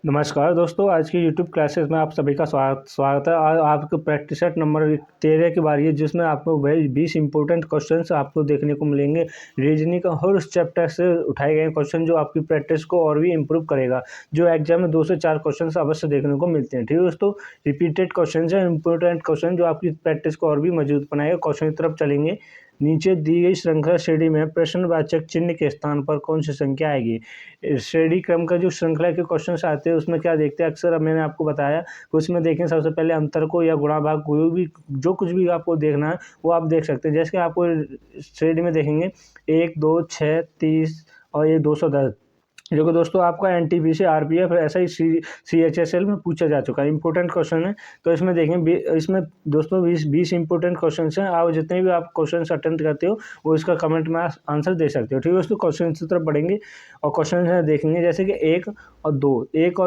नमस्कार दोस्तों, आज की यूट्यूब क्लासेस में आप सभी का स्वागत है। और आपको प्रैक्टिस सेट नंबर 13 की बारी है, जिसमें आपको वही 20 इंपॉर्टेंट क्वेश्चंस आपको देखने को मिलेंगे। रीजनिंग का हर चैप्टर से उठाए गए क्वेश्चन जो आपकी प्रैक्टिस को और भी इम्प्रूव करेगा। जो एग्जाम में 2 से 4 क्वेश्चन अवश्य देखने को मिलते हैं। ठीक है दोस्तों, रिपीटेड क्वेश्चन है, इंपॉर्टेंट क्वेश्चन जो आपकी प्रैक्टिस को और भी मजबूत बनाएगा। क्वेश्चन की तरफ चलेंगे। नीचे दी गई श्रृंखला श्रेणी में प्रश्नवाचक चिन्ह के स्थान पर कौन सी संख्या आएगी। श्रेणी क्रम का जो श्रृंखला के क्वेश्चंस आते हैं उसमें क्या देखते हैं अक्सर, अब मैंने आपको बताया। उसमें देखें सबसे पहले अंतर को या गुणा भाग कोई भी जो कुछ भी आपको देखना है वो आप देख सकते हैं। जैसे कि आपको श्रेणी में देखेंगे 1, 2, 6, 30 और ये 210, जो कि दोस्तों आपका एनटीपीसी आरपीएफ ऐसा ही सीएचएसएल में पूछा जा चुका है। इंपॉर्टेंट क्वेश्चन है। तो इसमें देखें इसमें दोस्तों 20 इंपॉर्टेंट क्वेश्चन हैं। आप जितने भी आप क्वेश्चन अटेम्प्ट करते हो वो इसका कमेंट में आंसर दे सकते हो। ठीक है दोस्तों, क्वेश्चन की तरफ बढ़ेंगे और क्वेश्चन देखेंगे जैसे कि 1 और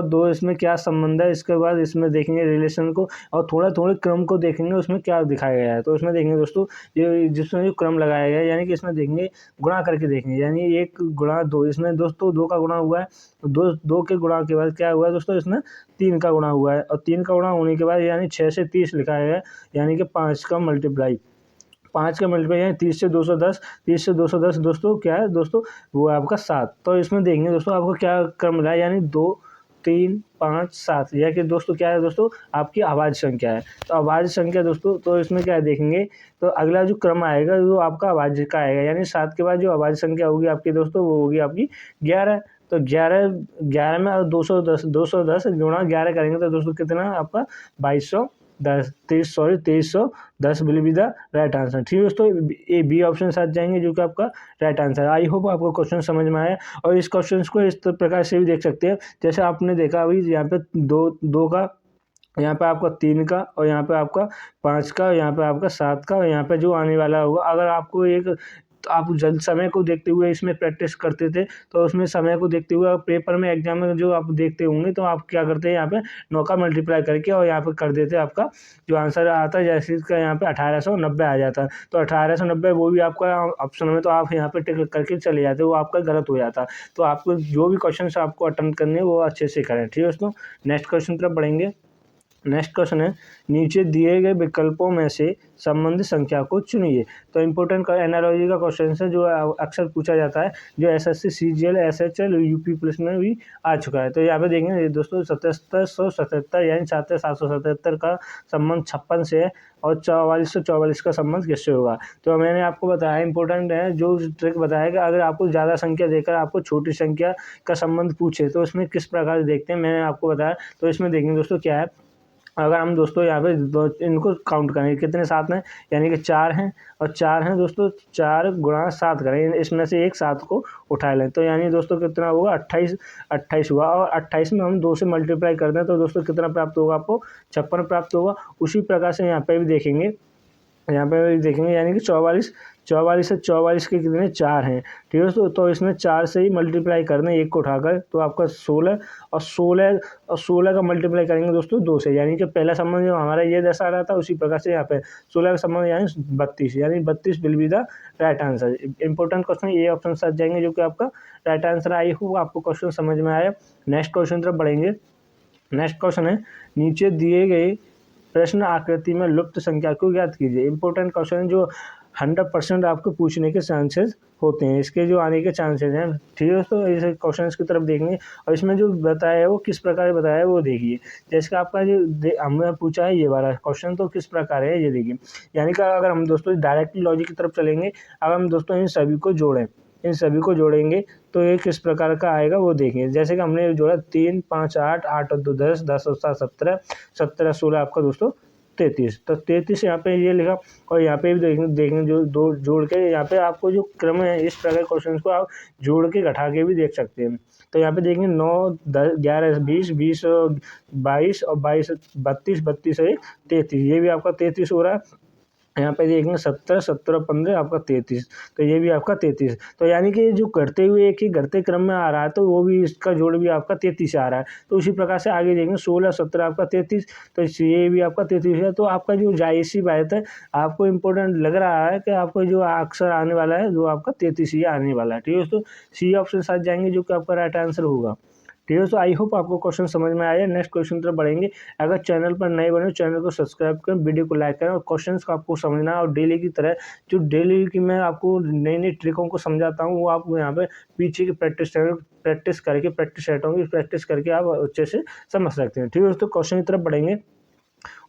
2 इसमें क्या संबंध है। इसके बाद इसमें देखेंगे रिलेशन को और थोड़ा क्रम को देखेंगे उसमें क्या दिखाया गया है। तो इसमें देखेंगे दोस्तों ये जिसमें जो क्रम लगाया गया है, यानी कि इसमें देखेंगे गुणा करके देखेंगे, यानी 1 गुणा 2, इसमें दोस्तों 2 का गुणा हुआ है। तो 2 के गुणा के बाद क्या हुआ है दोस्तों, इसमें 3 का गुणा हुआ है। और 3 का गुणा होने के बाद यानी 6 से 30 लिखा है, यानी कि 5 का मल्टीप्लाई यानी 30 से 210, 30 से 210 दोस्तों क्या है दोस्तों, वो है आपका 7। तो इसमें देखेंगे दोस्तों आपको क्या क्रम मिला है, यानी 2, 3, 5, 7, यह कि दोस्तों क्या है दोस्तों आपकी अभाज्य संख्या है। तो अभाज्य संख्या दोस्तों, तो इसमें क्या देखेंगे, तो अगला जो क्रम आएगा वो आपका अभाज्य का आएगा, यानी 7 के बाद जो अभाज्य संख्या होगी आपकी दोस्तों वो होगी आपकी 11। तो 11 में 210 गुणा 11 करेंगे तो दोस्तों कितना आपका 2310 will be the right answer. ठीक है दोस्तों, ए बी ऑप्शन साथ जाएंगे जो कि आपका राइट आंसर है। आई होप आपको क्वेश्चन समझ में आया। और इस क्वेश्चन को इस प्रकार से भी देख सकते हैं, जैसे आपने देखा अभी यहाँ पे दो का, यहाँ पे आपका 3 का, और यहाँ पे आपका 5 का, यहाँ पे आपका 7 का, और यहाँ पे जो आने वाला होगा। अगर आपको तो आप जल्द समय को देखते हुए इसमें प्रैक्टिस करते थे, तो उसमें समय को देखते हुए पेपर में एग्जाम में जो आप देखते होंगे तो आप क्या करते हैं, यहाँ पे 9 का मल्टीप्लाई करके और यहाँ पे कर देते आपका जो आंसर आता है, जैसे इसका यहाँ पे 1890 आ जाता है। तो 1890 वो भी आपका ऑप्शन में, तो आप यहाँ पे टिक करके चले जाते, वो आपका गलत हो जाता। तो आपको जो भी क्वेश्चन आपको अटेम्प्ट करने हैं वो अच्छे से करें। ठीक है दोस्तों, नेक्स्ट क्वेश्चन तरफ बढ़ेंगे। नेक्स्ट क्वेश्चन है, नीचे दिए गए विकल्पों में से संबंधित संख्या को चुनिए। तो इंपॉर्टेंट एनालॉजी का क्वेश्चन है जो अक्सर पूछा जाता है, जो SSC CGL SHL UP police में भी आ चुका है। तो यहाँ पे देखेंगे दोस्तों 7777 यानी 7777 का संबंध 56 से है, और 4444 का संबंध किससे होगा। तो मैंने आपको बताया इंपॉर्टेंट है जो ट्रिक बताया कि अगर आपको ज़्यादा संख्या देकर आपको छोटी संख्या का संबंध पूछे तो इसमें किस प्रकार से देखते हैं, मैंने आपको बताया। तो इसमें देखेंगे दोस्तों क्या है, अगर हम दोस्तों यहाँ पे इनको काउंट करेंगे कितने साथ में, यानी कि 4 हैं, और 4 हैं दोस्तों, 4 गुणा 7 करें, इसमें से एक 7 को उठा लें तो यानी दोस्तों कितना होगा 28 हुआ। और 28 में हम 2 से मल्टीप्लाई करते हैं तो दोस्तों कितना प्राप्त होगा आपको 56 प्राप्त होगा। उसी प्रकार से यहाँ पे भी देखेंगे, यानी कि 44 से 44 के कितने 4 हैं। ठीक है दोस्तों, तो इसमें 4 से ही मल्टीप्लाई करना है एक को उठाकर, तो आपका 16, और 16 का मल्टीप्लाई करेंगे दोस्तों 2 से, यानी कि पहला संबंध जो हमारा ये दर्शा रहा था उसी प्रकार से यहाँ पे 16 का संबंध यानी 32, यानी 32 will be the right answer. Important question ये ऑप्शन साथ जाएंगे जो कि आपका राइट आंसर। आई होप आपको क्वेश्चन समझ में आया। नेक्स्ट क्वेश्चन तरफ बढ़ेंगे। नेक्स्ट क्वेश्चन है, नीचे दिए गए प्रश्न आकृति में लुप्त संख्या को ज्ञात कीजिए। इंपॉर्टेंट क्वेश्चन जो 100% आपको पूछने के चांसेस होते हैं, इसके जो आने के चांसेस हैं। ठीक है दोस्तों, इस क्वेश्चन की तरफ देखेंगे और इसमें जो बताया है वो किस प्रकार बताया है वो देखिए। जैसे कि आपका जो हमने पूछा है ये वाला क्वेश्चन, तो किस प्रकार है ये देखिए। यानी कि अगर हम दोस्तों डायरेक्टली लॉजिक की तरफ चलेंगे, अगर हम दोस्तों इन सभी को जोड़ेंगे तो ये किस प्रकार का आएगा वो देखेंगे। जैसे कि हमने जोड़ा 3, 5, 8, 8 और 2 10, 10 और 7 17, 17 16 आपका दोस्तों 33। तो 33 यहाँ पे ये लिखा, और यहाँ पे भी देखेंगे जो दो जोड़ के यहाँ पे आपको जो क्रम है इस प्रकार क्वेश्चन को आप जोड़ के घटा के भी देख सकते हैं। तो यहाँ पे देखेंगे 9, 10, 11, 20, 20 और 22 और 22, 32, 32 और 33, ये भी आपका 33 हो रहा है। यहाँ पे देखेंगे 17, 17 और 15 आपका 33, तो ये भी आपका 33। तो यानी कि जो घटते हुए एक ही घटते क्रम में आ रहा है तो वो भी इसका जोड़ भी आपका 33 आ रहा है। तो उसी प्रकार से आगे देखेंगे 16, 17 आपका 33, तो ये भी आपका 33 है। तो आपका जो जाहिर सी बात है, आपको इम्पोर्टेंट लग रहा है कि आपको जो अक्सर आने वाला है जो आपका 33 ही आने वाला है। ठीक है दोस्तों, सी ऑप्शन साथ जाएंगे जो कि आपका राइट आंसर होगा। ठीक है। तो आई होप आपको क्वेश्चन समझ में आया। नेक्स्ट क्वेश्चन तरफ बढ़ेंगे। अगर चैनल पर नए बने चैनल को सब्सक्राइब करें, वीडियो को लाइक करें और क्वेश्चंस को आपको समझना है और डेली की तरह जो डेली की मैं आपको नई नई ट्रिकों को समझाता हूँ वो आप यहाँ पे पीछे की प्रैक्टिस सेटों की प्रैक्टिस करके आप अच्छे से समझ सकते हैं। ठीक है दोस्तों, क्वेश्चन की तरफ बढ़ेंगे।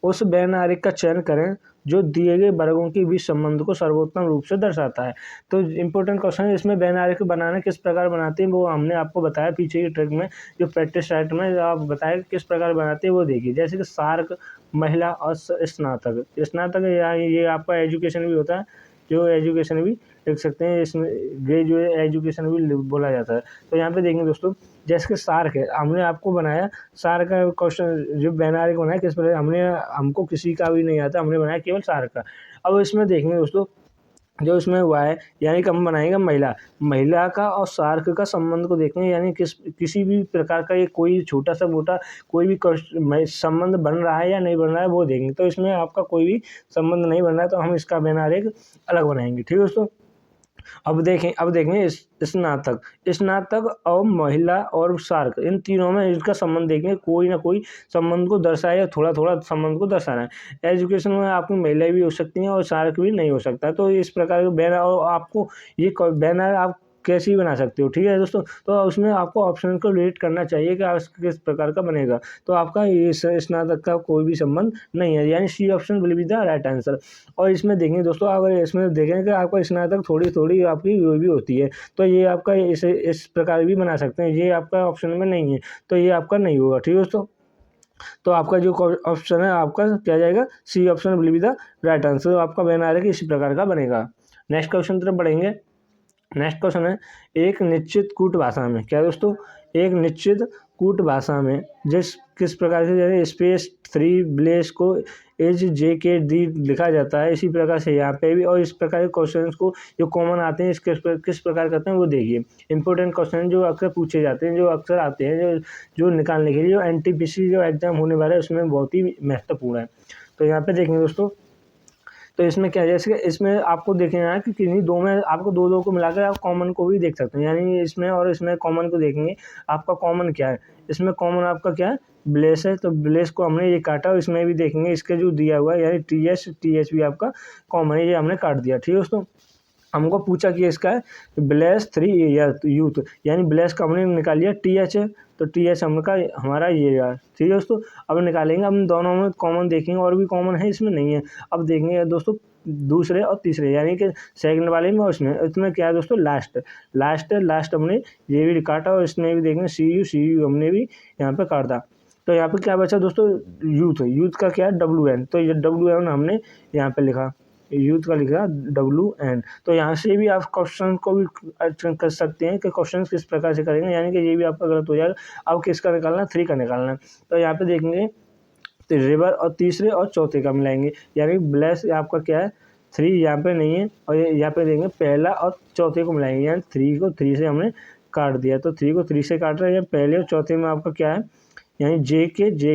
उस वेन आरेख का चयन करें जो दिए गए वर्गों के बीच संबंध को सर्वोत्तम रूप से दर्शाता है। तो इंपॉर्टेंट क्वेश्चन है, इसमें वेन आरेख बनाना किस प्रकार बनाते हैं वो हमने आपको बताया पीछे की ट्रिक में, जो प्रैक्टिस सेट में आप बताया किस प्रकार बनाते हैं वो देखिए। जैसे कि सार्क, महिला और स्नातक। ये आपका एजुकेशन भी होता है, जो एजुकेशन भी लिख सकते हैं, इसमें ग्रेजुएट एजुकेशन भी बोला जाता है। तो यहाँ पे देखेंगे दोस्तों, जैसे कि सार्क है, हमने आपको बनाया सार्क का क्वेश्चन, जो बैनारिक बनाया किस प्रकार, हमको किसी का भी नहीं आता, हमने बनाया केवल सार्क का। अब इसमें देखेंगे दोस्तों, जो इसमें हुआ है यानी कि हम बनाएंगे महिला का और सार्क का संबंध को देखेंगे, यानी किसी भी प्रकार का ये कोई छोटा सा मोटा कोई भी संबंध बन रहा है या नहीं बन रहा है वो देखेंगे। तो इसमें आपका कोई भी संबंध नहीं बन रहा है तो हम इसका बैनारिक अलग बनाएंगे। ठीक है दोस्तों, अब देखेंगे स्नातक और महिला और सार्क, इन तीनों में इसका संबंध देखेंगे, कोई ना कोई संबंध को दर्शाए या थोड़ा थोड़ा संबंध को दर्शाना है। एजुकेशन में आपकी महिलाएं भी हो सकती हैं और सार्क भी नहीं हो सकता। तो इस प्रकार के बैनर, और आपको ये बैनर आप कैसे ही बना सकते हो। ठीक है दोस्तों, तो उसमें आपको ऑप्शन को रिलेट करना चाहिए कि आप किस प्रकार का बनेगा। तो आपका ये स्नातक का कोई भी संबंध नहीं है, यानी C option will be the right answer. और इसमें देखेंगे दोस्तों, अगर इसमें देखें कि आपका स्नातक थोड़ी आपकी वो भी होती है, तो ये आपका इस प्रकार भी बना सकते हैं, ये आपका ऑप्शन में नहीं है तो ये आपका नहीं होगा। ठीक है दोस्तों, तो आपका जो ऑप्शन है आपका क्या जाएगा, C option will be the right answer. आपका बैनर इसी प्रकार का बनेगा। नेक्स्ट क्वेश्चन तरफ बढ़ेंगे। नेक्स्ट क्वेश्चन है, एक निश्चित कूट भाषा में, क्या दोस्तों, एक निश्चित कूट भाषा में किस प्रकार से स्पेस 3 ब्लेस को एज जे के डी लिखा जाता है, इसी प्रकार से यहाँ पे भी। और इस प्रकार के क्वेश्चंस को जो कॉमन आते हैं किस प्रकार करते हैं वो देखिए। इंपॉर्टेंट क्वेश्चन जो अक्सर पूछे जाते हैं, जो अक्सर आते हैं, जो निकालने के लिए, जो एनटीपीसी जो एग्जाम होने वाला है उसमें बहुत ही महत्वपूर्ण है। तो यहाँ पे देखेंगे दोस्तों, तो इसमें क्या है, जैसे इसमें आपको देखना है कि किन्हीं दो में आपको दो को मिलाकर आप कॉमन को भी देख सकते हैं, यानी इसमें और इसमें कॉमन को देखेंगे, आपका कॉमन क्या है। इसमें कॉमन आपका क्या है, ब्लेस है, तो ब्लेस को हमने ये काटा, और इसमें भी देखेंगे इसके जो दिया हुआ है यानी टी एच भी आपका कॉमन है, ये हमने काट दिया। ठीक है दोस्तों, हमको पूछा कि इसका है ब्लेस 3 यूथ, यानी ब्लेस का हमने निकाल लिया, टी एच है तो टी एच हमारा ये यार। ठीक है दोस्तों, अब निकालेंगे, हम दोनों में कॉमन देखेंगे, और भी कॉमन है इसमें नहीं है। अब देखेंगे दोस्तों दूसरे और तीसरे, यानी कि सेकंड वाले में और इसमें क्या है दोस्तों, लास्ट हमने ये भी काटा, और इसमें भी देखेंगे सी यू हमने भी यहाँ पे काटा। तो यहाँ पे क्या बचा दोस्तों, यूथ का क्या है WN, तो ये WN हमने यहाँ पे लिखा, यूथ का लिखा WN। तो यहाँ से भी आप क्वेश्चन को भी कर सकते हैं कि क्वेश्चन किस प्रकार से करेंगे, यानी कि ये भी आपका गलत हो जाएगा। अब किसका निकालना है, 3 का निकालना है। तो यहाँ पे देखेंगे तो रिवर और तीसरे और चौथे का मिलाएंगे, यानी ब्लेस आपका क्या है 3 यहाँ पे नहीं है, और यहाँ पे देखेंगे पहला और चौथे को मिलाएंगे, यानी 3 को 3 से हमने काट दिया, तो 3 को 3 से काट रहे हैं। पहले और चौथे में आपका क्या है, यानी जे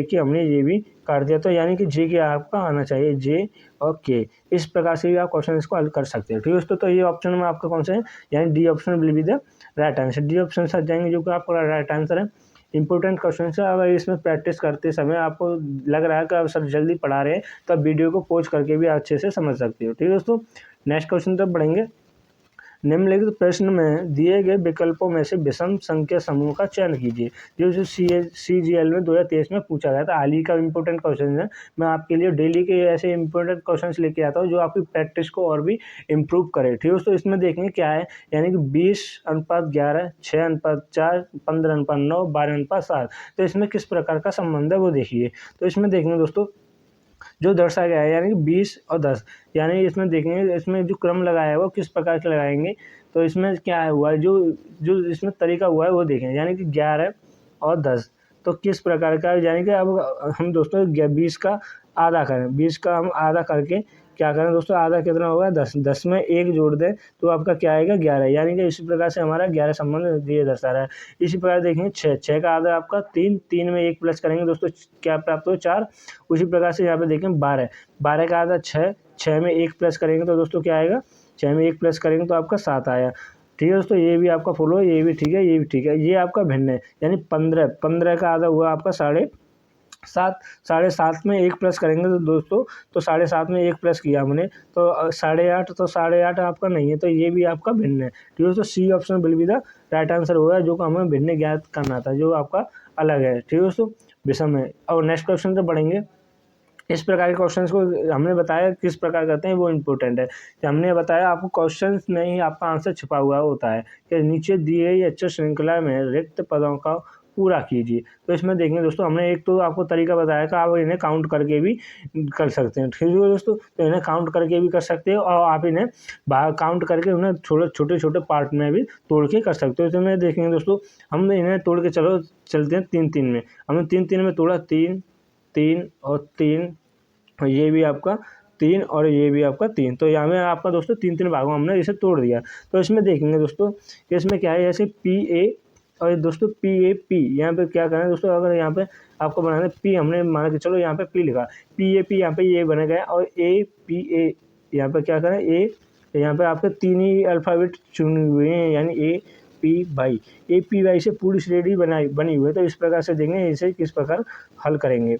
के हमने ये भी काट दिया, तो यानी कि जे के आपका आना चाहिए, जे और के। इस प्रकार से भी आप क्वेश्चन इसको हल कर सकते हैं। ठीक है दोस्तों, तो ये ऑप्शन में आपका कौन सा है, यानी D option will be the right answer. D option से जाएंगे जो कि आपका राइट आंसर है। इंपॉर्टेंट क्वेश्चन है, अगर इसमें प्रैक्टिस करते समय आपको लग रहा है कि आप सर जल्दी पढ़ा रहे हैं तो आप वीडियो को पॉज करके भी अच्छे से समझ सकते हो। ठीक है दोस्तों, नेक्स्ट क्वेश्चन तक बढ़ेंगे। निम्नलिखित प्रश्न में दिए गए विकल्पों में से विषम संख्या समूह का चयन कीजिए, जो CGL में 2023 में पूछा गया था। हाल ही का इंपॉर्टेंट क्वेश्चन है, मैं आपके लिए डेली के ऐसे इंपॉर्टेंट क्वेश्चन लेके आता हूँ जो आपकी प्रैक्टिस को और भी इम्प्रूव करे। ठीक है दोस्तों, इसमें देखेंगे क्या है, यानी कि 20:11, 6:4, 15:9, 12:7। तो इसमें किस प्रकार का संबंध है वो देखिए। तो इसमें देखेंगे दोस्तों, जो दर्शाया गया है यानी कि 20 और 10, यानी इसमें देखेंगे इसमें जो क्रम लगाया है वो किस प्रकार से लगाएंगे। तो इसमें क्या हुआ है, जो इसमें तरीका हुआ है वो देखें, यानी कि 11 और 10, तो किस प्रकार का, यानी कि अब हम दोस्तों 20 का आधा करें, 20 का हम आधा करके क्या करें दोस्तों, आधा कितना होगा 10, 10 में 1 जोड़ दें तो आपका क्या आएगा 11, यानी कि इसी प्रकार से हमारा 11 संबंध ये दर्शा रहा है। इसी प्रकार देखेंगे 6 का आधा आपका 3 में 1 प्लस करेंगे दोस्तों क्या प्राप्त हो 4। उसी प्रकार से यहाँ पे देखें 12 का आधा 6 में 1 प्लस करेंगे तो दोस्तों क्या आएगा, 6 में 1 प्लस करेंगे तो आपका 7 आया। ठीक है दोस्तों, ये भी आपका फुल हुआ, ये भी ठीक है, ये भी ठीक है। ये आपका भिन्न है, यानी 15 का आधा हुआ आपका 7.5 में 1 प्लस करेंगे तो दोस्तों, तो 7.5 में 1 प्लस किया हमने तो 8.5, तो 8.5 आपका नहीं है, तो ये भी आपका भिन्न है। ठीक है दोस्तों, C option will be the right answer होगा, जो हमें भिन्न ज्ञात करना था, जो आपका अलग है। ठीक है दोस्तों, विषम है। और नेक्स्ट क्वेश्चन पे बढ़ेंगे। इस प्रकार के क्वेश्चंस को हमने बताया किस प्रकार करते हैं, वो इम्पोर्टेंट है कि हमने बताया आपको क्वेश्चंस में ही आपका आंसर छिपा हुआ होता है कि नीचे दिए गई अक्षर श्रृंखला में रिक्त पदों का पूरा कीजिए। तो इसमें देखेंगे दोस्तों, हमने एक तो आपको तरीका बताया कि आप इन्हें काउंट करके भी कर सकते हैं। ठीक है दोस्तों, तो इन्हें काउंट करके भी कर सकते हो और आप इन्हें काउंट करके उन्हें छोटे छोटे पार्ट में भी तोड़ के कर सकते हो। तो इसमें देखेंगे दोस्तों, हम इन्हें तोड़ के चलते हैं 3-3 में। हमने 3-3 में तोड़ा, 3 3 और 3, और ये भी आपका 3 और ये भी आपका 3। तो यहाँ में आपका दोस्तों 3-3 भागों में हमने इसे तोड़ दिया। तो इसमें देखेंगे दोस्तों कि इसमें क्या है, जैसे PA और दोस्तों PAP, यहाँ पे क्या करना है दोस्तों, अगर यहाँ पे आपको बनाना है P, हमने मान के चलो यहाँ पे P लिखा, PAP यहाँ पे ये बन गया, और APA यहाँ पे क्या करें, A, यहाँ पे आपके 3 ही अल्फ़ाबेट चुने हुए हैं, यानी APY से पूरी श्रेणी बनी हुई है। तो इस प्रकार से देखेंगे इसे किस प्रकार हल करेंगे।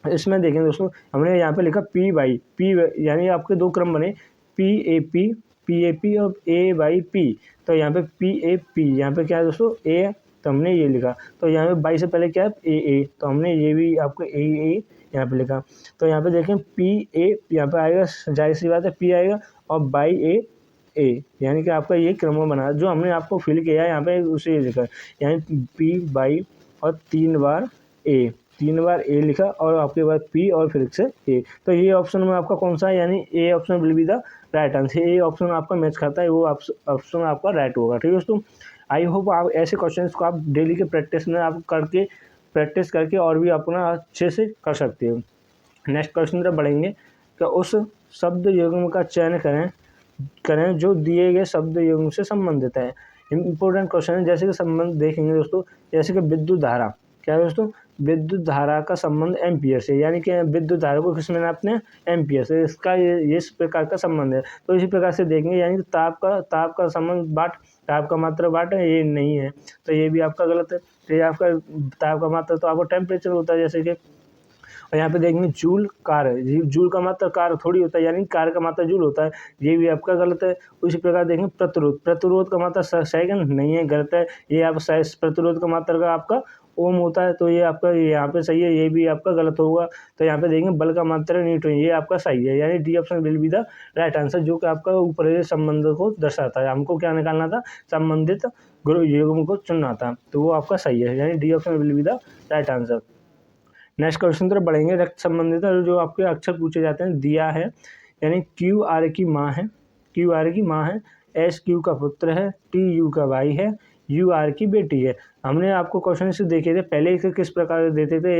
इसमें देखें दोस्तों, हमने यहाँ पे लिखा P यानी आपके 2 क्रम बने, PAP और AYP। तो यहाँ पे PAP, यहाँ पे क्या है दोस्तों, A, तो हमने ये लिखा। तो यहाँ पे बाई से पहले क्या है, AA, तो हमने ये भी आपको AA यहाँ पे लिखा। तो यहाँ पे देखें PA, यहाँ पे आएगा, जाहिर सी बात है P आएगा, और बाई A, यानी कि आपका ये क्रम बना जो हमने आपको फिल किया है यहाँ पे, उसे ये लिखा, यानी P और 3 बार A लिखा, और आपके बाद P और फिर से A। तो ये ऑप्शन में आपका कौन सा है, यानी A option will be the right answer. A option आपका मैच खाता है, वो ऑप्शन आपका राइट होगा। ठीक है दोस्तों, आई होप आप ऐसे क्वेश्चंस को आप डेली के प्रैक्टिस में आप प्रैक्टिस करके और भी अपना अच्छे से कर सकते हो। नेक्स्ट क्वेश्चन तरफ बढ़ेंगे कि उस शब्द युग्म का चयन करें जो दिए गए शब्द युग्म से संबंधित है। इंपॉर्टेंट क्वेश्चन है, जैसे कि संबंध देखेंगे दोस्तों, जैसे कि विद्युत धारा, क्या है दोस्तों, विद्युत धारा का संबंध एम्पियर से, यानी कि विद्युत धारा को किसमें नापते हैं, एम्पियर से, इसका ये इस प्रकार का संबंध है। तो इसी प्रकार से देखेंगे, यानी कि ताप का संबंध ताप का मात्रा वाट है, ये नहीं है, तो ये भी आपका गलत है। तो ये आपका ताप का मात्रा तो आपको टेम्परेचर होता है, जैसे कि, और यहाँ पे देखेंगे जूल जूल का मात्रा कार थोड़ी होता है, यानी कार का मात्रा जूल होता है, ये भी आपका गलत है। उसी प्रकार देखेंगे प्रतिरोध का मात्रा सेकंड नहीं है, गलत है। ये आप प्रतिरोध का मात्रा का आपका ओम होता है, तो ये आपका यहाँ पे सही है, ये भी आपका गलत होगा। तो यहाँ पे देखेंगे बल का मात्रा न्यूटन, ये आपका सही है, यानी D option will be the right answer, जो कि आपका ऊपर संबंध को दर्शाता है। हमको क्या निकालना था, संबंधित युग्म को चुनना था, तो वो आपका सही है, यानी D option will be the right answer. Next question तरफ बढ़ेंगे। रक्त संबंधित जो आपके अक्षर पूछे जाते हैं, दिया है, यानी QR की माँ है, SQ का पुत्र है, TU का भाई है, UR की बेटी है। हमने आपको क्वेश्चन से देखे थे पहले, इसे किस प्रकार देते थे,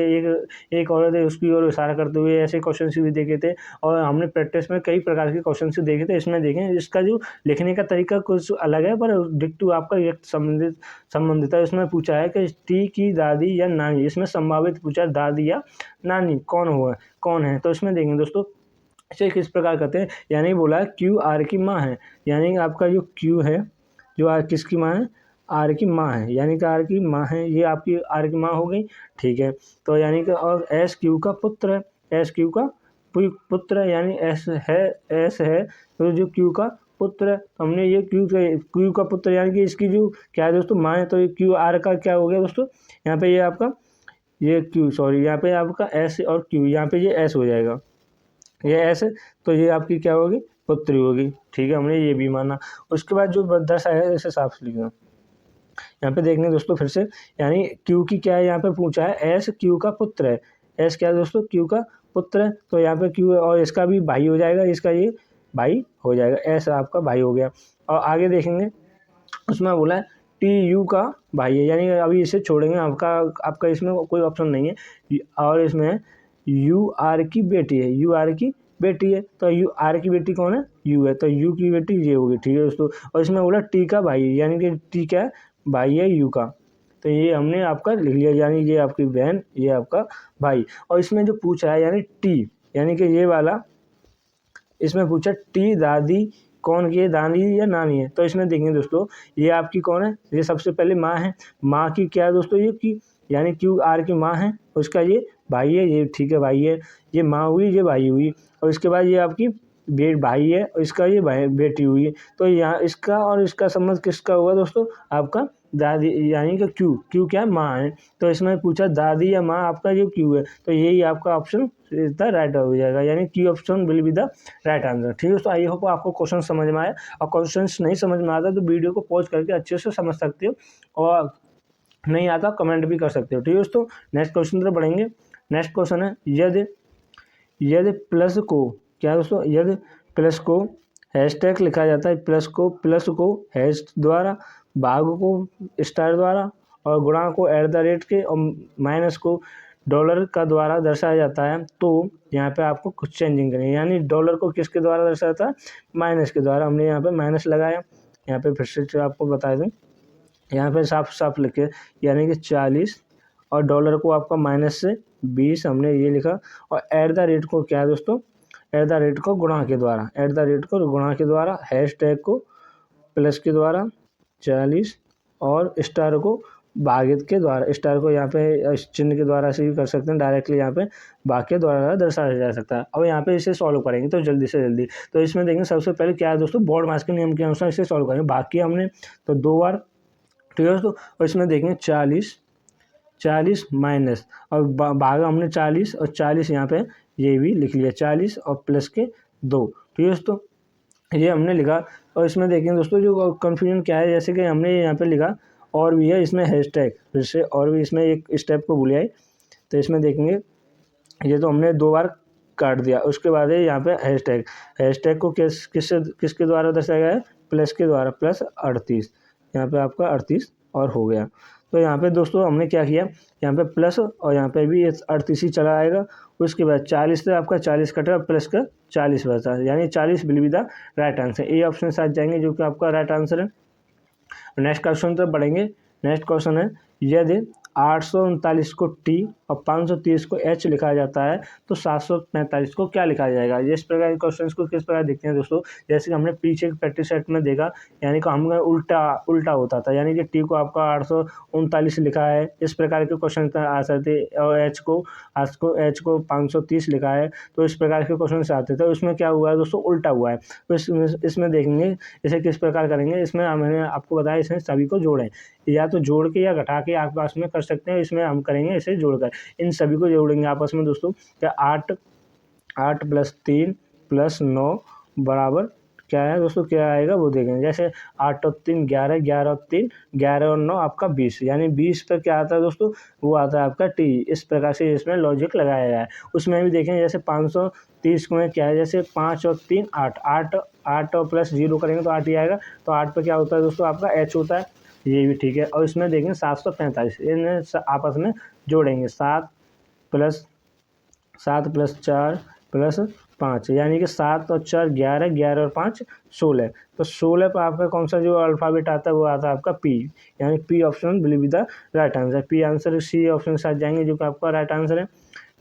एक औरत है उसकी ओर इशारा करते हुए, ऐसे क्वेश्चन भी देखे थे, और हमने प्रैक्टिस में कई प्रकार के क्वेश्चन से देखे थे। इसमें देखें, इसका जो लिखने का तरीका कुछ अलग है, पर डिक्टू आपका एक संबंधित है। इसमें पूछा है कि टी की दादी या नानी, इसमें संभावित पूछा है दादी या नानी कौन है। तो इसमें देखेंगे दोस्तों, इसे किस प्रकार करते हैं, यानी बोला QR की माँ है, यानी आपका जो Q है, जो किसकी माँ है, R की माँ है, यानी कि R की माँ है, ये आपकी R की माँ हो गई। ठीक है, तो यानी कि, और SQ का पुत्र है, SQ का पुत्र है, यानी S है, तो जो Q का पुत्र है, तो हमने ये Q का पुत्र, यानी कि इसकी जो क्या है दोस्तों, माँ है, तो ये QR का क्या हो गया दोस्तों, यहाँ पे ये आपका ये यहाँ पे आपका S और Q, यहाँ पे ये S हो जाएगा, ये S है, तो ये आपकी क्या होगी, पुत्री होगी। ठीक है, हमने ये भी माना। उसके बाद जो दर्शाया है इसे साफ लिखना। यहाँ पे देखने दोस्तों फिर से, यानी Q की क्या है, यहाँ पे पूछा है S Q का पुत्र है, S क्या है दोस्तों, Q का पुत्र है, तो यहाँ पे Q और इसका भी भाई हो जाएगा, इसका ये भाई हो जाएगा, S आपका भाई हो गया। और आगे देखेंगे, उसमें बोला है TU का भाई है, यानी अभी इसे छोड़ेंगे, आपका इसमें कोई ऑप्शन नहीं है, और इसमें UR की बेटी है, UR की बेटी है, तो UR की बेटी कौन है, U है, तो U की बेटी ये होगी। ठीक है दोस्तों, और इसमें बोला T का भाई है, यानी कि T क्या है, भाई है U का, तो ये हमने आपका लिख लिया, यानी ये आपकी बहन, ये आपका भाई। और इसमें जो पूछा है, यानी T, यानी कि ये वाला, इसमें पूछा T दादी कौन की है, दादी या नानी है। तो इसमें देखेंगे दोस्तों ये आपकी कौन है, ये सबसे पहले माँ है। माँ की क्या है दोस्तों, ये की यानी क्यू आर की माँ है, उसका ये भाई है, ये ठीक है भाई है, ये माँ हुई, ये भाई हुई। और इसके बाद ये आपकी भाई है और इसका ये बेटी हुई है। तो यहाँ इसका और इसका संबंध किसका हुआ दोस्तों, आपका दादी यानी कि क्यू क्या है, माँ है। तो इसमें पूछा दादी या माँ, आपका जो क्यू है, तो यही आपका ऑप्शन इज द राइट हो जाएगा, यानी Q option will be the right answer. ठीक है दोस्तों, आई होप आपको क्वेश्चन समझ में आया, और क्वेश्चन नहीं समझ में आता तो वीडियो को पॉज करके अच्छे से समझ सकते हो, और नहीं आता कमेंट भी कर सकते हो। ठीक है दोस्तों, नेक्स्ट क्वेश्चन तरफ बढ़ेंगे। नेक्स्ट क्वेश्चन है, यदि प्लस को क्या दोस्तों, यदि प्लस को हैशटैग लिखा जाता है, प्लस को हैश द्वारा, भाग को स्टार द्वारा, और गुणा को @ के, और माइनस को डॉलर का द्वारा दर्शाया जाता है, तो यहाँ पे आपको कुछ चेंजिंग करनी है। यानी डॉलर को किसके द्वारा दर्शाया जाता है, माइनस के द्वारा। हमने यहाँ पे माइनस लगाया, यहाँ पे फिर से आपको बता दूँ, यहाँ पे साफ साफ लिखे, यानी कि 40, और डॉलर को आपका माइनस से 20 हमने ये लिखा, और @ को क्या है दोस्तों, @ को गुणा के द्वारा, हैशटैग को प्लस के द्वारा 40, और स्टार को भागित के द्वारा, स्टार को यहाँ पे चिन्ह के द्वारा से भी कर सकते हैं, डायरेक्टली यहाँ पे भाग के द्वारा दर्शाया जा सकता है। अब यहाँ पे इसे सॉल्व करेंगे तो जल्दी से जल्दी, तो इसमें देखेंगे सबसे पहले क्या है दोस्तों, बोर्ड मास के नियम के अनुसार इसे सॉल्व करेंगे। भाग किया हमने तो 2 बार, ठीक है दोस्तों, और इसमें देखेंगे 40 माइनस, और भागा हमने 40, और 40 यहाँ पे ये भी लिख लिया, 40 और प्लस के 2। ठीक है दोस्तों, ये हमने लिखा। और इसमें देखेंगे दोस्तों जो कन्फ्यूजन क्या है, जैसे कि हमने यहाँ पे लिखा और भी है, इसमें हैशटैग फिर से और भी, इसमें एक स्टेप को भूल आए। तो इसमें देखेंगे ये तो हमने 2 बार काट दिया, उसके बाद है यहाँ पे हैशटैग को किसके द्वारा दर्शाया गया है, प्लस के द्वारा, प्लस 38, यहाँ पे आपका 38 और हो गया। तो यहाँ पे दोस्तों हमने क्या किया, यहाँ पे प्लस और यहाँ पे भी 38 ही चला आएगा। उसके बाद 40 से आपका 40 कटेगा, प्लस का 40 बचा, यानी 40 will be the right answer. A option साथ जाएंगे जो कि आपका राइट आंसर है। नेक्स्ट क्वेश्चन तरफ बढ़ेंगे। नेक्स्ट क्वेश्चन है, यदि 839 को टी और 530 को एच लिखा जाता है तो 745 को क्या लिखा जाएगा। इस प्रकार के क्वेश्चंस को किस प्रकार देखते हैं दोस्तों, जैसे कि हमने पीछे के प्रैक्टिस सेट में देखा, यानी कि हम उल्टा होता था, यानी कि टी को आपका 839 लिखा है, इस प्रकार के क्वेश्चन आ सकते, और एच को 530 लिखा है, तो इस प्रकार के क्वेश्चन आते थे। तो इसमें क्या हुआ है दोस्तों, उल्टा हुआ है। तो इसमें देखेंगे इसे किस प्रकार करेंगे। इसमें मैंने आपको बताया, इसमें सभी को जोड़ें, या तो जोड़ के या घटा के आपस में कर सकते हैं। इसमें हम करेंगे इसे जोड़कर, इन सभी को जोड़ेंगे आपस में दोस्तों। क्या 8 + 3 + 9 बराबर क्या है दोस्तों, क्या आएगा वो देखेंगे। जैसे 8 और 3 11, 11 और 3 11 और 9 आपका 20, यानी 20 पर क्या आता है दोस्तों, वो आता है आपका टी। इस प्रकार से इसमें लॉजिक लगाया गया है। उसमें भी देखेंगे जैसे 530 में क्या है, जैसे 5 और 3 8 और प्लस 0 करेंगे तो 8 ही आएगा। तो 8 पर क्या होता है दोस्तों, आपका एच होता है, ये भी ठीक है। और इसमें देखेंगे 745, इन्हें आपस में जोड़ेंगे, 7 + 4 + 5, यानी कि 7 और 4 11, 11 और 5 16। तो 16 पर आपका कौन सा जो अल्फ़ाबेट आता है, वो आता है आपका पी, यानी P option will be the right answer. P answer C option के साथ जाएंगे जो कि आपका राइट आंसर है।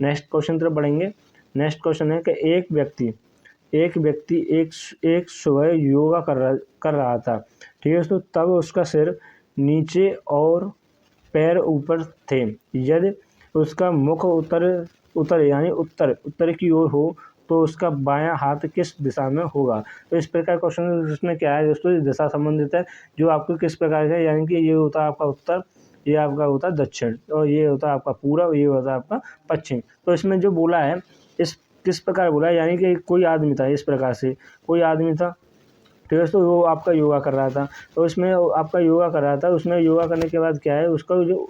नेक्स्ट क्वेश्चन तरफ बढ़ेंगे। नेक्स्ट क्वेश्चन है कि एक व्यक्ति एक सुबह योगा कर रहा था, ठीक है दोस्तों, तब उसका सिर नीचे और पैर ऊपर थे। यदि उसका मुख उत्तर यानी उत्तर की ओर हो तो उसका बायां हाथ किस दिशा में होगा। तो इस प्रकार क्वेश्चन इसमें क्या है दोस्तों, दिशा संबंधित है, जो आपको किस प्रकार का, यानी कि ये होता है आपका उत्तर, ये आपका होता है दक्षिण, और ये होता है आपका पूरब, ये होता है आपका पश्चिम। तो इसमें जो बोला है, इस किस प्रकार बोला है, यानी कि कोई आदमी था, इस प्रकार से कोई आदमी था, ठीक है। तो वो आपका योगा कर रहा था, तो इसमें आपका योगा कर रहा था, उसमें योगा करने के बाद क्या है, उसका जो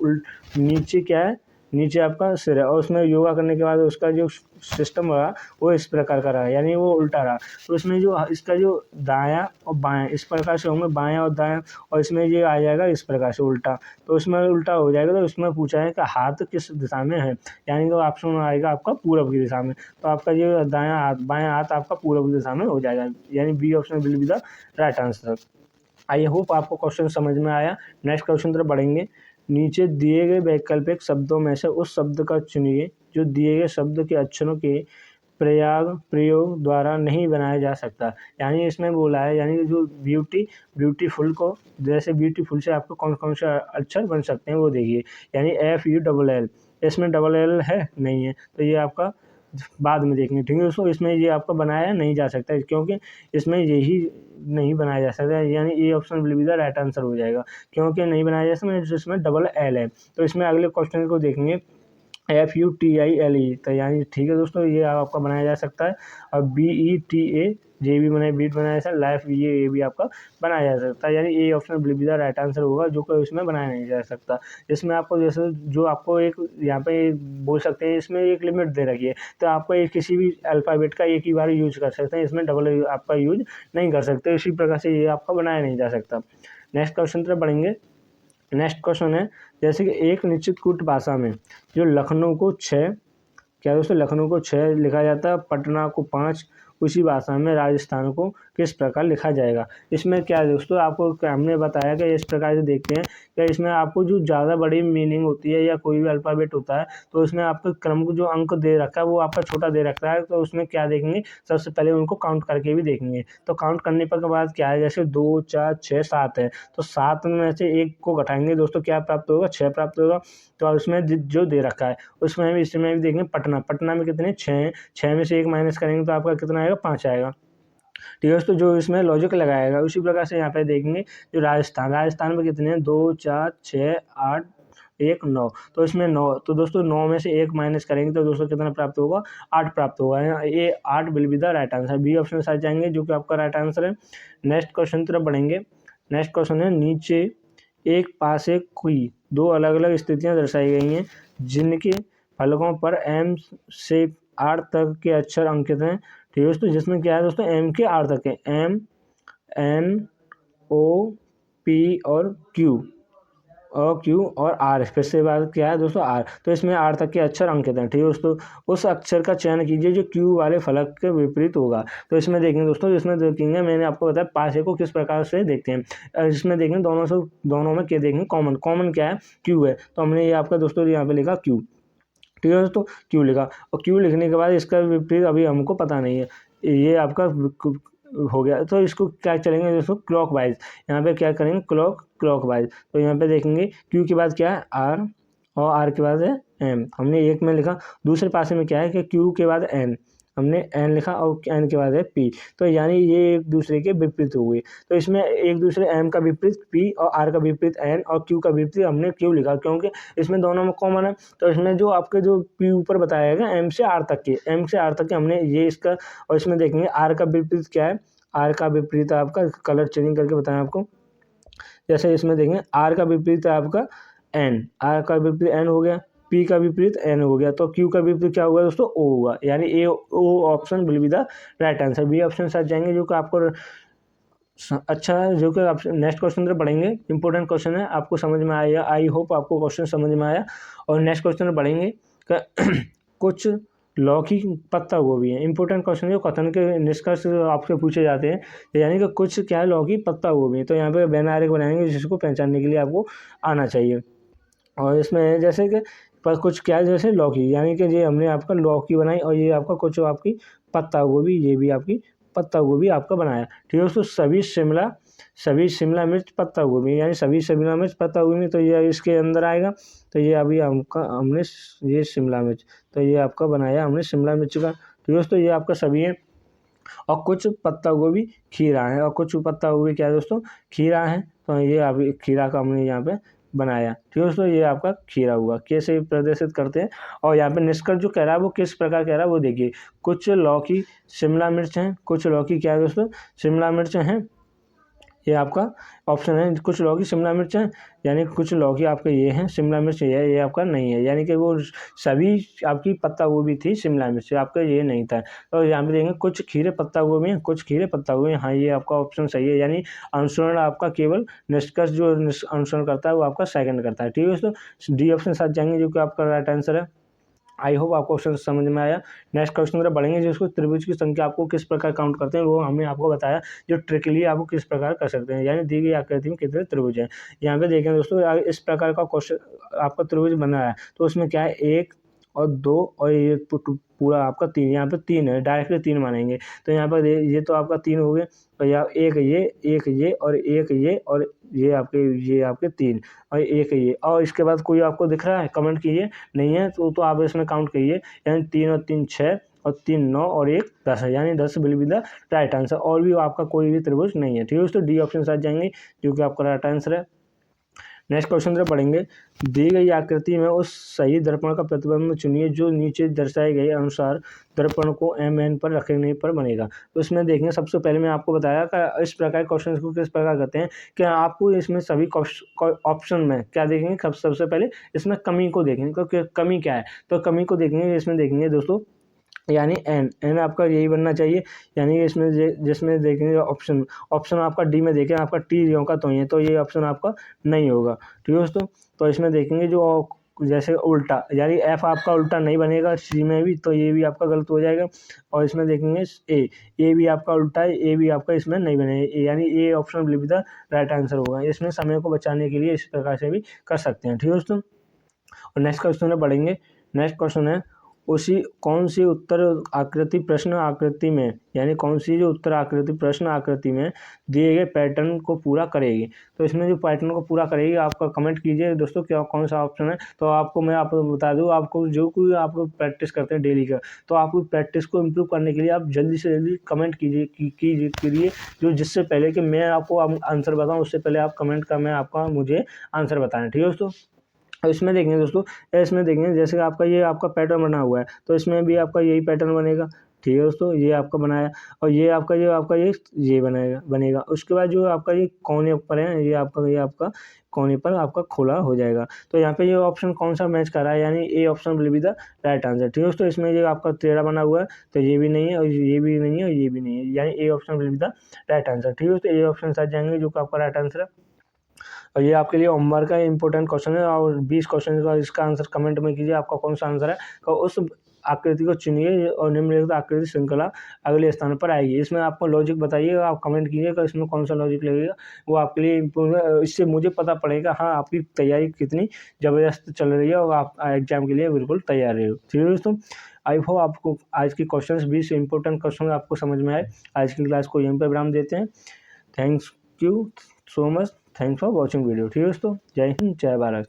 नीचे क्या है, नीचे आपका सिर है, और उसमें योगा करने के बाद उसका जो सिस्टम रहा वो इस प्रकार का रहा, यानी वो उल्टा रहा। तो इसमें जो इसका जो दायां और बायां इस प्रकार से होंगे, बायां और दायां, और इसमें ये आ जाएगा इस प्रकार से उल्टा, तो इसमें उल्टा हो जाएगा। तो इसमें पूछा है कि हाथ किस दिशा में है, यानी कि ऑप्शन आएगा आपका पूरब की दिशा में। तो आपका जो बायां हाथ आपका पूरब की दिशा में हो जाएगा, यानी B option will be the right answer. I hope आपको क्वेश्चन समझ में आया। नेक्स्ट क्वेश्चन तरफ बढ़ेंगे। नीचे दिए गए वैकल्पिक शब्दों में से उस शब्द का चुनिए जो दिए गए शब्द के अक्षरों के प्रयोग द्वारा नहीं बनाया जा सकता। यानी इसमें बोला है, यानी जो ब्यूटीफुल को, जैसे ब्यूटीफुल से आपको कौन कौन से अक्षर बन सकते हैं वो देखिए। यानी FULL, इसमें डबल एल है नहीं है, तो ये आपका बाद में देखेंगे, ठीक है दोस्तों। इसमें ये आपका बनाया नहीं जा सकता क्योंकि इसमें यही नहीं बनाया जा सकता, यानी ये option will be the right answer हो जाएगा, क्योंकि नहीं बनाया जा सकता जिसमें डबल एल है। तो इसमें अगले क्वेश्चन को देखेंगे FUTILE, तो यानी ठीक है दोस्तों, ये आपका बनाया जा सकता है। और BETA जे भी बनाया जा लाइफ, ये भी आपका बनाया जा सकता है, यानी ये option will be the right answer होगा, जो कि इसमें बनाया नहीं जा सकता। इसमें आपको जैसे जो आपको एक यहाँ पे बोल सकते हैं, इसमें एक लिमिट दे रखी है, तो आपको एक किसी भी अल्फ़ाबेट का एक ही बार यूज कर सकते हैं, इसमें डबल आपका यूज नहीं कर सकते। इसी प्रकार से ये आपका बनाया नहीं जा सकता। नेक्स्ट क्वेश्चन तरफ बढ़ेंगे। नेक्स्ट क्वेश्चन है, जैसे कि एक निश्चित कूट भाषा में जो लखनऊ को 6, क्या दोस्तों, लखनऊ को 6 लिखा जाता है, पटना को 5, उसी भाषा में राजस्थान को किस प्रकार लिखा जाएगा। इसमें क्या है दोस्तों, आपको हमने बताया कि इस प्रकार से देखते हैं कि इसमें आपको जो ज़्यादा बड़ी मीनिंग होती है या कोई भी अल्फ़ाबेट होता है, तो उसमें आपका क्रम को जो अंक दे रखा है वो आपका छोटा दे रखा है, तो उसमें क्या देखेंगे, सबसे पहले उनको काउंट करके भी देखेंगे। तो काउंट करने पर के बाद क्या है, जैसे 2, 4, 6, 7 है, तो 7 में से 1 को घटाएंगे दोस्तों, क्या प्राप्त होगा, 6 प्राप्त होगा। तो उसमें जो दे रखा है उसमें भी, इसमें भी देखेंगे पटना में कितने 6 हैं, 6 में से 1 माइनस करेंगे तो आपका कितना आएगा, 5 आएगा, ठीक है दोस्तों। जो इसमें लॉजिक लगाएगा उसी प्रकार से यहाँ पे देखेंगे जो राजस्थान में कितने हैं, 2, 4, 6, 8, 1, 9, तो इसमें 9, तो दोस्तों 9 में से 1 माइनस करेंगे तो दोस्तों कितना प्राप्त होगा, 8 प्राप्त होगा। ये 8 will be the right answer, B option साथ जाएंगे, जो कि आपका राइट आंसर है। नेक्स्ट क्वेश्चन तरफ बढ़ेंगे। नेक्स्ट क्वेश्चन है, नीचे एक पास एक कोई 2 अलग अलग स्थितियाँ दर्शाई गई हैं, जिनके फलकों पर M से R तक के अक्षर अंकित हैं, ठीक है दोस्तों। जिसमें क्या है दोस्तों, M के R तक है, M, N, O, P और Q और R, फिर से बाद क्या है दोस्तों, R, तो इसमें R तक के अक्षर अंकित हैं, ठीक है दोस्तों। उस अक्षर का चयन कीजिए जो Q वाले फलक के विपरीत होगा। तो इसमें देखेंगे दोस्तों, इसमें देखेंगे, मैंने आपको बताया पासे को किस प्रकार से देखते हैं। इसमें देखेंगे दोनों में क्या देखेंगे, कॉमन क्या है, Q है, तो हमने ये आपका दोस्तों यहाँ पे लिखा Q, ठीक है दोस्तों, Q लिखा। और Q लिखने के बाद इसका विपरीत अभी हमको पता नहीं है, ये आपका हो गया। तो इसको क्या चलेंगे दोस्तों, क्लॉक वाइज, यहाँ पे क्या करेंगे, क्लॉक वाइज। तो यहाँ पे देखेंगे Q के बाद क्या है, R, और R के बाद है M, हमने एक में लिखा। दूसरे पासे में क्या है कि Q के बाद N, हमने N लिखा, और N के बाद है P, तो यानी ये एक दूसरे के विपरीत हो गए। तो इसमें एक दूसरे M का विपरीत P और R का विपरीत N और Q का विपरीत हमने Q लिखा, क्योंकि इसमें दोनों में कॉमन है। तो इसमें जो आपके जो P ऊपर बताया गया M से R तक के हमने ये इसका, और इसमें देखेंगे R का विपरीत क्या है, R का विपरीत आपका कलर चेंजिंग करके बताएं आपको। जैसे इसमें देखेंगे R का विपरीत है आपका N, R का विपरीत N हो गया, P का विपरीत N हो गया, तो Q का विपरीत क्या होगा दोस्तों, O होगा, यानी A O option will be the right answer. B option साथ जाएंगे, जो कि आपको अच्छा है, जो कि आप नेक्स्ट क्वेश्चन पर बढ़ेंगे। इंपॉर्टेंट क्वेश्चन है, आपको समझ में आया, आई होप आपको क्वेश्चन समझ में आया। और नेक्स्ट क्वेश्चन पर बढ़ेंगे, कुछ लौकी पत्ता गोभी है। इंपॉर्टेंट क्वेश्चन जो कथन के निष्कर्ष आपसे पूछे जाते हैं, यानी कि कुछ क्या है, लौकी पत्ता गोभी, तो यहाँ पे बैनारिक बनाएंगे, जिसको पहचानने के लिए आपको आना चाहिए। और इसमें जैसे कि पर कुछ क्या है, जैसे लौकी, यानी कि ये हमने आपका लौकी बनाई, और ये आपका कुछ आपकी पत्ता गोभी, ये भी आपकी पत्ता गोभी आपका बनाया, ठीक है दोस्तों। सभी शिमला मिर्च पत्ता गोभी, यानी सभी शिमला मिर्च पत्ता गोभी, तो ये इसके अंदर आएगा। तो ये अभी हमने ये शिमला मिर्च, तो ये आपका बनाया हमने शिमला मिर्च का, ठीक है दोस्तों। ये आपका सभी है। और कुछ पत्ता गोभी खीरा है, और कुछ पत्ता गोभी क्या है दोस्तों, खीरा है, तो ये अभी खीरा का हमने यहाँ पे बनाया, ठीक है दोस्तों। ये आपका खीरा हुआ, कैसे प्रदर्शित करते हैं। और यहाँ पे निष्कर्ष जो कह रहा है वो किस प्रकार कह रहा है वो देखिए, कुछ लौकी शिमला मिर्च हैं, कुछ लौकी क्या है दोस्तों, शिमला मिर्च हैं, ये आपका ऑप्शन है। कुछ लौकी शिमला मिर्च है, यानी कुछ लौकी आपके ये हैं, शिमला मिर्च ये आपका नहीं है, यानी कि वो सभी आपकी पत्ता गोभी थी, शिमला मिर्च आपका ये नहीं था। तो यहाँ पे देखेंगे कुछ खीरे पत्ता गोभी हैं, कुछ खीरे पत्ता गोभी, हाँ ये आपका ऑप्शन सही है, यानी अनुसरण आपका केवल निष्कर्ष जो अनुसरण करता है वो आपका सेकंड करता है, ठीक है दोस्तों। डी ऑप्शन साथ जाएंगे, जो कि आपका राइट आंसर है। आई होप आपको क्वेश्चन समझ में आया। नेक्स्ट क्वेश्चन तरफ बढ़ेंगे, जिसको त्रिभुज की संख्या आपको किस प्रकार काउंट करते हैं वो हमने आपको बताया, जो ट्रिकली आपको किस प्रकार कर सकते हैं, यानी दी गई आकृति में कितने त्रिभुज हैं। यहाँ पे देखें दोस्तों, इस प्रकार का क्वेश्चन आपका त्रिभुज बना है, तो उसमें क्या है, 1 और 2 और ये पूरा आपका 3, यहाँ पे 3 है, डायरेक्टली 3 मानेंगे। तो यहाँ पर ये तो आपका 3 हो गए, और यहाँ एक ये और एक ये और ये आपके 3 और एक ये, और इसके बाद कोई आपको दिख रहा है? कमेंट कीजिए। नहीं है तो आप इसमें काउंट कीजिए, यानी 3 और 3 6 और 3 9 और 1 10 है, यानी 10 will be the right answer. और भी आपका कोई भी त्रिभुज नहीं है। ठीक है दोस्तों, डी ऑप्शन साथ जाएंगे जो कि आपका राइट आंसर है। नेक्स्ट क्वेश्चन से पढ़ेंगे, दी गई आकृति में उस सही दर्पण का प्रतिबिंब चुनिए जो नीचे दर्शाए गए अनुसार दर्पण को MN पर रखने पर बनेगा। तो इसमें देखेंगे, सबसे पहले मैं आपको बताया कि इस प्रकार क्वेश्चन को किस प्रकार करते हैं कि आपको इसमें सभी ऑप्शन में क्या देखेंगे, सबसे पहले इसमें कमी को देखेंगे, क्योंकि कमी क्या है, तो कमी को देखेंगे। इसमें देखेंगे दोस्तों, यानी एन आपका यही बनना चाहिए, यानी इसमें जिसमें देखेंगे ऑप्शन आपका डी में देखें, आपका टी जो का तो ही है, तो ये ऑप्शन आपका नहीं होगा। ठीक है दोस्तों, तो इसमें देखेंगे जो जैसे उल्टा, यानी एफ आपका उल्टा नहीं बनेगा सी में भी, तो ये भी आपका गलत हो जाएगा। और इसमें देखेंगे ए भी आपका उल्टा है, ए भी आपका इसमें नहीं बनेगा, यानी A option will be the right answer होगा। इसमें समय को बचाने के लिए इस प्रकार से भी कर सकते हैं। ठीक है दोस्तों, और नेक्स्ट क्वेश्चन में पढ़ेंगे। नेक्स्ट क्वेश्चन है, कौन सी उत्तर आकृति प्रश्न आकृति में, यानी कौन सी जो उत्तर आकृति प्रश्न आकृति में दिए गए पैटर्न को पूरा करेगी। तो इसमें जो पैटर्न को पूरा करेगी, आपका कमेंट कीजिए दोस्तों क्या कौन सा ऑप्शन है। तो आपको मैं आपको बता दूं, आपको जो कोई आपको प्रैक्टिस करते हैं डेली का, तो आपको प्रैक्टिस को इम्प्रूव करने के लिए आप जल्दी से जल्दी कमेंट कीजिए जो जिससे पहले कि मैं आपको आंसर बताऊँ, उससे पहले आप कमेंट का मैं आपका मुझे आंसर बताएं। ठीक है दोस्तों, इसमें देखेंगे दोस्तों, इसमें देखेंगे जैसे आपका ये आपका पैटर्न बना हुआ है, तो इसमें भी आपका यही पैटर्न बनेगा। ठीक है दोस्तों, ये आपका बनाया, और ये आपका ये बनेगा। उसके बाद जो आपका ये कोने ऊपर है, ये आपका कोने पर आपका खुला हो जाएगा। तो यहाँ पे ये ऑप्शन कौन सा मैच कर रहा है, यानी A option will be the right answer. ठीक है दोस्तों, इसमें ये आपका टेढ़ा बना हुआ है, तो ये भी नहीं है और ये भी नहीं है और ये भी नहीं है, यानी A option will be the right answer. ठीक है दोस्तों, ए ऑप्शन साथ जाएंगे जो कि आपका राइट आंसर है। और ये आपके लिए होमवर्क का इंपॉर्टेंट क्वेश्चन है, और 20 क्वेश्चन का इसका आंसर कमेंट में कीजिए, आपका कौन सा आंसर है। तो उस आकृति को चुनिए और निम्नलिखित आकृति श्रृंखला अगले स्थान पर आएगी। इसमें आपको लॉजिक बताइएगा, आप कमेंट कीजिएगा इसमें कौन सा लॉजिक लगेगा, वो आपके लिए इम्पोर्टेंट। इससे मुझे पता पड़ेगा हाँ आपकी तैयारी कितनी ज़बरदस्त चल रही है और आप एग्जाम के लिए बिल्कुल तैयार हो। ठीक है दोस्तों, आई होप आपको आज की क्वेश्चन 20 इंपॉर्टेंट क्वेश्चन आपको समझ में आए। आज की क्लास को यहीं पर विराम देते हैं। Thanks you so much, thanks for watching video. ठीक है दोस्तों, जय हिंद, जय भारत।